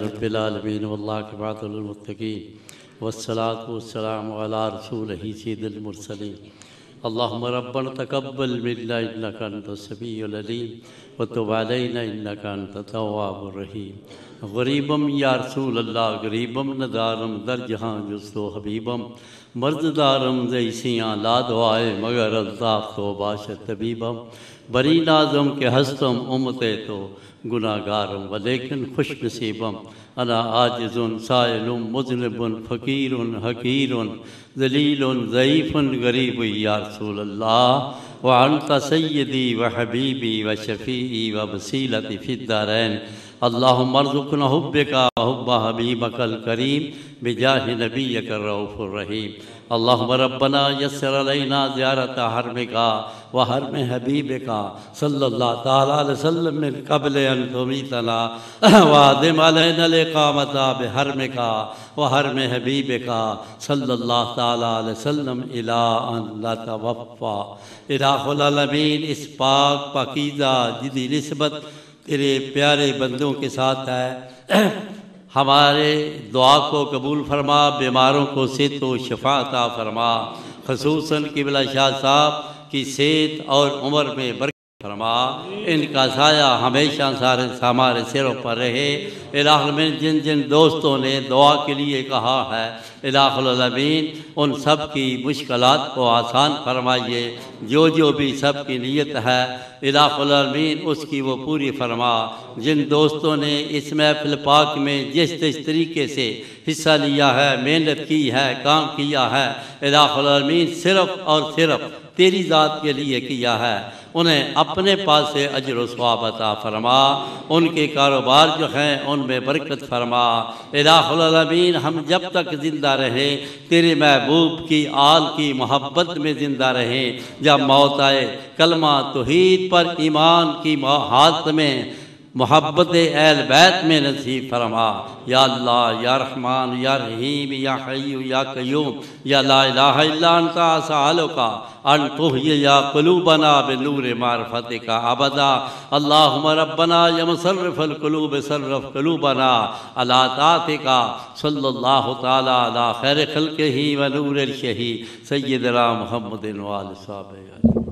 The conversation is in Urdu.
رب العالمین والعاقبۃ للمتقین والصلاة والسلام علی رسولہ سید المرسلین اللہم ربنا تقبل منا انک انت السمیع العلیم وتب علینا انک انت التواب الرحیم غریبم یا رسول اللہ غریبم ندارم در جہاں جستو حبیبم مرد دارم زیسیاں لا دعائے مگر الطاف تو باشد طبیبم بری نازم کے ہستم امتے تو گناہ گارم ولیکن خوش نصیبم انا عاجز سائل مذنب فقیر حقیر ذلیل ضعیف غریب یا رسول اللہ وانت سیدی وحبیبی وشفیعی ووسیلتی فی الدارین اللہم ارزقنا حبک وحب حبیبک الکریم بجاہ نبیک الرؤوف الرحیم اللہم ربنا یسر علینا زیارت حرمک وحرم حبیبک صلی اللہ تعالیٰ علیہ وسلم من قبل ان تمیتنا وادم علینا الاقامت بحرمک وحرم حبیبک صلی اللہ تعالیٰ علیہ وسلم الى ان لا توفا الہ العالمین اس پاک پاکیزہ جدی نسبت تیرے پیارے بندوں کے ساتھ ہے ہمارے دعا کو قبول فرما بیماروں کو صحت و شفا عطا فرما خصوصاً قبلہ شاہ صاحب کی صحت اور عمر میں برکت فرما ان کا سایہ ہمیشہ ہمارے سروں پر رہے الہ العالمین جن جن دوستوں نے دعا کے لیے کہا ہے الہ العالمین ان سب کی مشکلات کو آسان فرمائیے جو بھی سب کی نیت ہے الہ العالمین اس کی وہ پوری فرما جن دوستوں نے اس محفل پاک میں جس طریقے سے حصہ لیا ہے محنت کی ہے کام کیا ہے الہ العالمین صرف اور صرف تیری ذات کے لیے کیا ہے انہیں اپنے پاس سے اجر و ثواب عطا فرما ان کے کاروبار جو ہیں ان میں برکت فرما الہ العالمین ہم جب تک زندہ رہیں تیرے محبوب کی آل کی محبت میں زندہ رہیں جب موت آئے کلمہ توحید پر ایمان کی حالت میں محبت اہل بیت میں نصیب فرما یا اللہ یا رحمان یا رحیم یا حی یا قیوم یا لا الہ الا انت اسألک ان تحیی قلوبنا بنور معرفتک ابدا اللہم ربنا یا مصرف القلوب صرف قلوبنا علی طاعتک صلی اللہ تعالی علی خیر خلقہ و نور الشہی سیدنا محمد و آل صحابہ